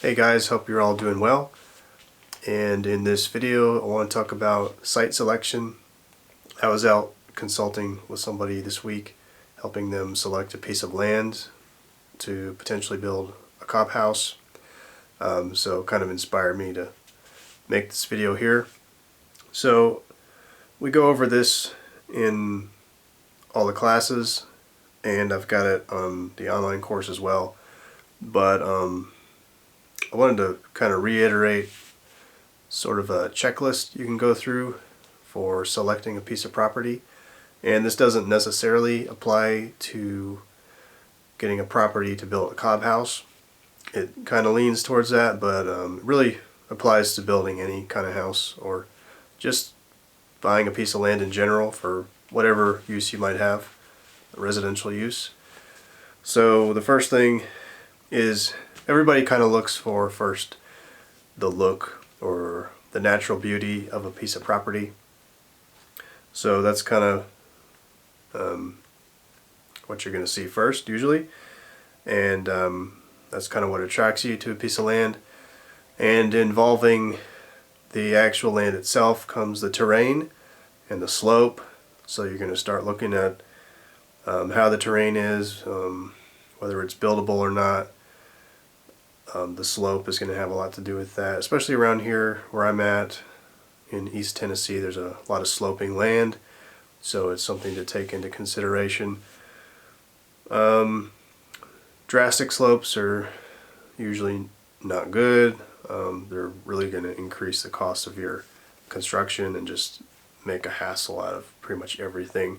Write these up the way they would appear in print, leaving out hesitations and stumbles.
Hey guys, hope you're all doing well. And in this video I want to talk about site selection. I was out consulting with somebody this week, helping them select a piece of land to potentially build a cob house. So kind of inspired me to make this video here. So we go over this in all the classes, and I've got it on the online course as well. But I wanted to kind of reiterate sort of a checklist you can go through for selecting a piece of property. And this doesn't necessarily apply to getting a property to build a cob house. It kind of leans towards that, but it really applies to building any kind of house or just buying a piece of land in general for whatever use you might have, residential use. So the first thing is everybody kind of looks for first the look or the natural beauty of a piece of property. So that's kind of what you're going to see first usually, and that's kind of what attracts you to a piece of land. And involving the actual land itself comes the terrain and the slope. So you're going to start looking at how the terrain is, whether it's buildable or not. The slope is going to have a lot to do with that, especially around here where I'm at in East Tennessee. There's a lot of sloping land, so it's something to take into consideration. Drastic slopes are usually not good. They're really going to increase the cost of your construction and just make a hassle out of pretty much everything.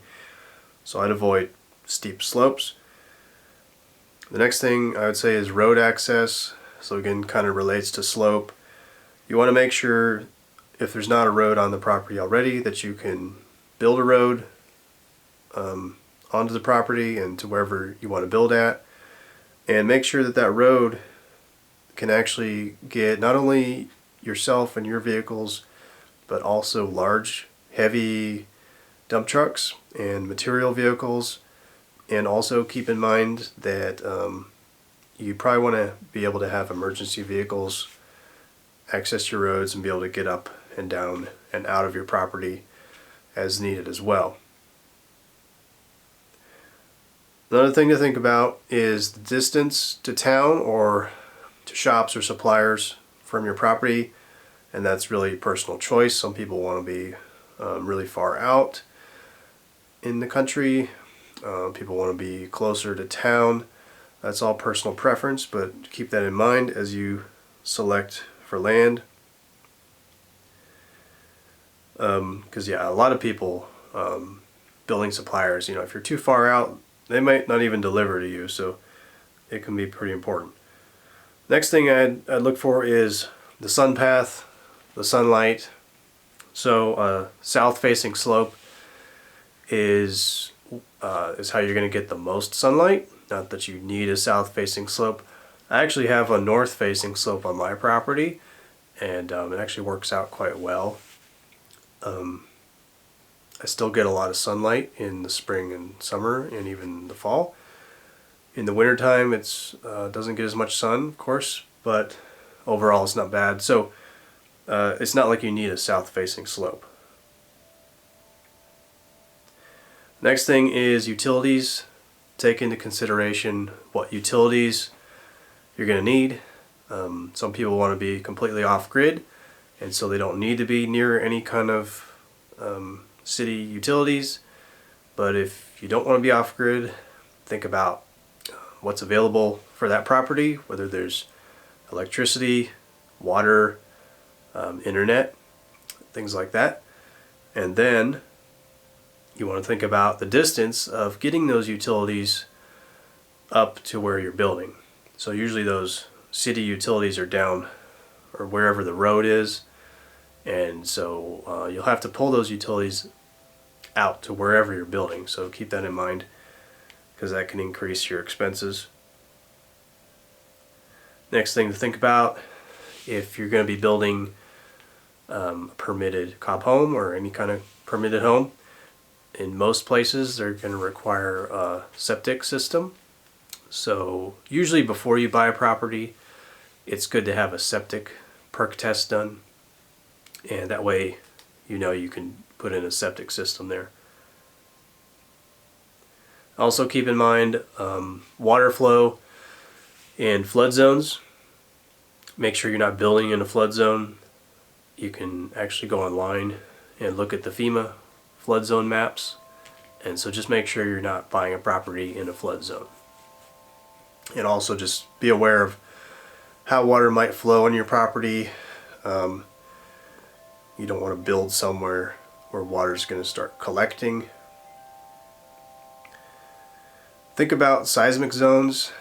So I'd avoid steep slopes. The next thing I would say is road access. So again, kind of relates to slope. You want to make sure, if there's not a road on the property already, that you can build a road onto the property and to wherever you want to build at. And make sure that that road can actually get not only yourself and your vehicles, but also large, heavy dump trucks and material vehicles. And also keep in mind that you probably want to be able to have emergency vehicles access your roads and be able to get up and down and out of your property as needed as well. Another thing to think about is the distance to town or to shops or suppliers from your property, and that's really personal choice. Some people want to be really far out in the country. People want to be closer to town. That's all personal preference, but keep that in mind as you select for land. Because a lot of people, building suppliers, if you're too far out, they might not even deliver to you, so it can be pretty important. Next thing I'd look for is the sun path, the sunlight. So south-facing slope is how you're going to get the most sunlight. Not that you need a south-facing slope. I actually have a north-facing slope on my property, and it actually works out quite well. I still get a lot of sunlight in the spring and summer and even the fall. In the wintertime it doesn't get as much sun, of course, but overall it's not bad. So it's not like you need a south-facing slope. Next thing is utilities. Take into consideration what utilities you're going to need. Some people want to be completely off-grid, and so they don't need to be near any kind of city utilities. But if you don't want to be off-grid, think about what's available for that property, whether there's electricity, water, internet, things like that. And then you want to think about the distance of getting those utilities up to where you're building. So usually those city utilities are down or wherever the road is, and so you'll have to pull those utilities out to wherever you're building. So keep that in mind, because that can increase your expenses. Next thing to think about, if you're going to be building a permitted cob home or any kind of permitted home, in most places they're going to require a septic system. So usually before you buy a property, it's good to have a septic perk test done, and that way you can put in a septic system there. Also keep in mind water flow in flood zones. Make sure you're not building in a flood zone. You can actually go online and look at the FEMA flood zone maps, and so just make sure you're not buying a property in a flood zone. And also just be aware of how water might flow on your property. You don't want to build somewhere where water is going to start collecting. Think about seismic zones.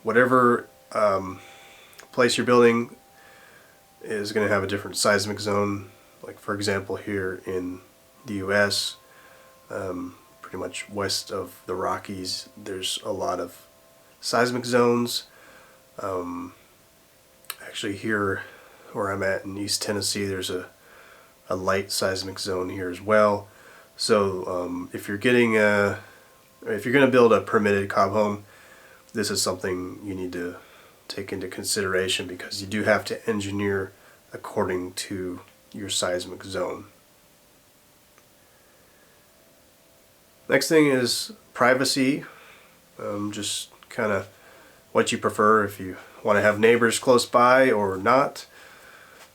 Whatever place you're building is going to have a different seismic zone. Like for example, here in the US, pretty much west of the Rockies, there's a lot of seismic zones. Actually here where I'm at in East Tennessee, there's a light seismic zone here as well. So if you're going to build a permitted cob home, this is something you need to take into consideration, because you do have to engineer according to your seismic zone. Next thing is privacy. Just kind of what you prefer, if you want to have neighbors close by or not.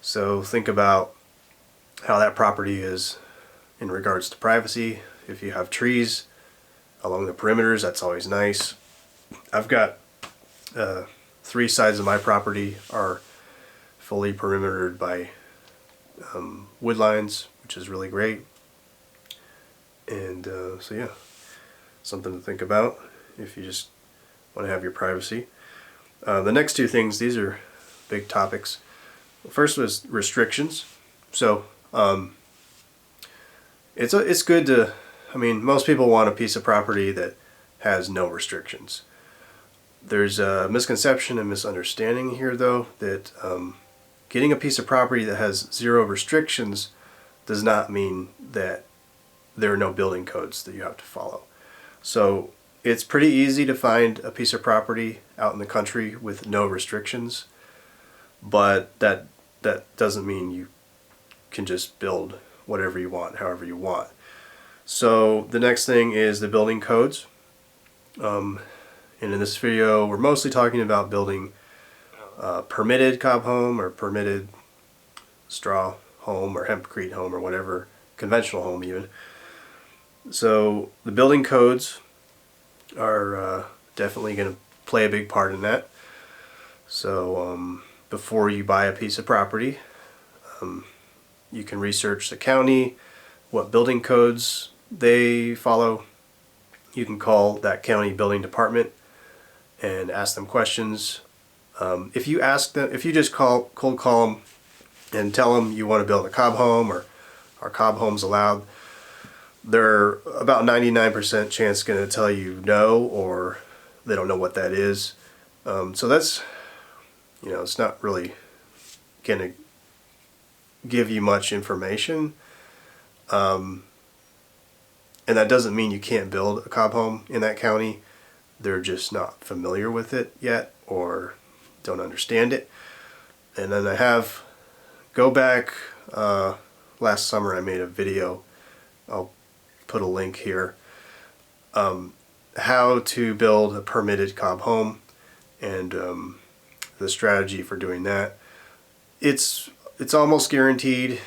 So think about how that property is in regards to privacy. If you have trees along the perimeters, that's always nice. I've got 3 sides of my property are fully perimetered by wood lines, which is really great. And so yeah, something to think about if you just want to have your privacy. The next 2 things, these are big topics. First was restrictions. So it's good to, most people want a piece of property that has no restrictions. There's a misconception and misunderstanding here though, that getting a piece of property that has 0 restrictions does not mean that there are no building codes that you have to follow. So it's pretty easy to find a piece of property out in the country with no restrictions, but that doesn't mean you can just build whatever you want, however you want. So the next thing is the building codes. And in this video, we're mostly talking about building permitted cob home or permitted straw home or hempcrete home or whatever, conventional home even. So the building codes are definitely going to play a big part in that. So before you buy a piece of property, you can research the county, what building codes they follow. You can call that county building department and ask them questions. If you just cold call them and tell them you want to build a cob home or are cob homes allowed, they're about 99% chance going to tell you no, or they don't know what that is. So that's, it's not really going to give you much information. And that doesn't mean you can't build a cob home in that county. They're just not familiar with it yet or don't understand it. And then go back, last summer I made a video, I'll put a link here, how to build a permitted cob home and the strategy for doing that. It's almost guaranteed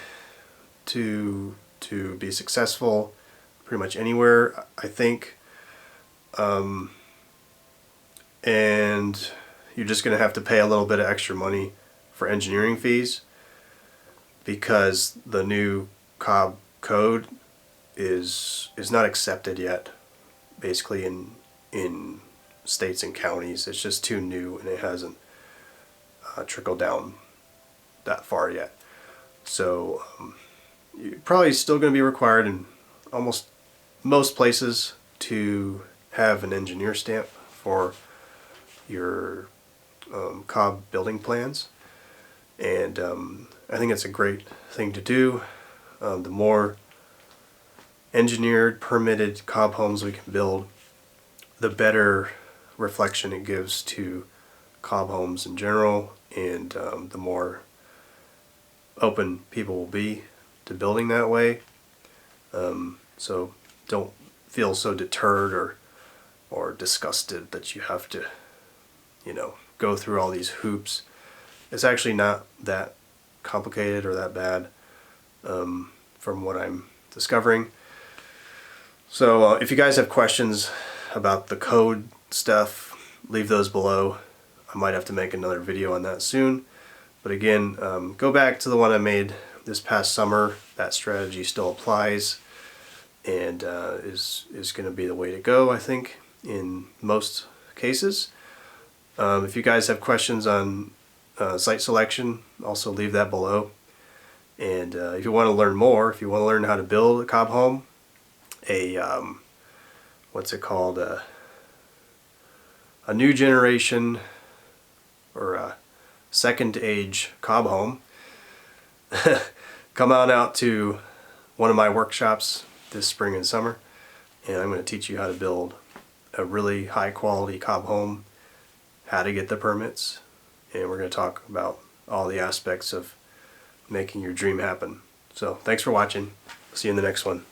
to be successful pretty much anywhere, I think. And you're just going to have to pay a little bit of extra money for engineering fees, because the new cob code is not accepted yet, basically in states and counties. It's just too new and it hasn't trickled down that far yet. So you're probably still going to be required in almost most places to have an engineer stamp for your cob building plans, and I think it's a great thing to do. The more engineered, permitted cob homes we can build, the better reflection it gives to cob homes in general and the more open people will be to building that way. So don't feel so deterred or disgusted that you have to, go through all these hoops. It's actually not that complicated or that bad, from what I'm discovering. So if you guys have questions about the code stuff, leave those below. I might have to make another video on that soon. But again, go back to the one I made this past summer. That strategy still applies and is going to be the way to go, I think, in most cases. If you guys have questions on site selection, also leave that below. And if you want to learn more, if you want to learn how to build a cob home, what's it called, a new generation or a second age cob home, come on out to one of my workshops this spring and summer, and I'm going to teach you how to build a really high quality cob home, how to get the permits, and we're going to talk about all the aspects of making your dream happen. So thanks for watching. See you in the next one.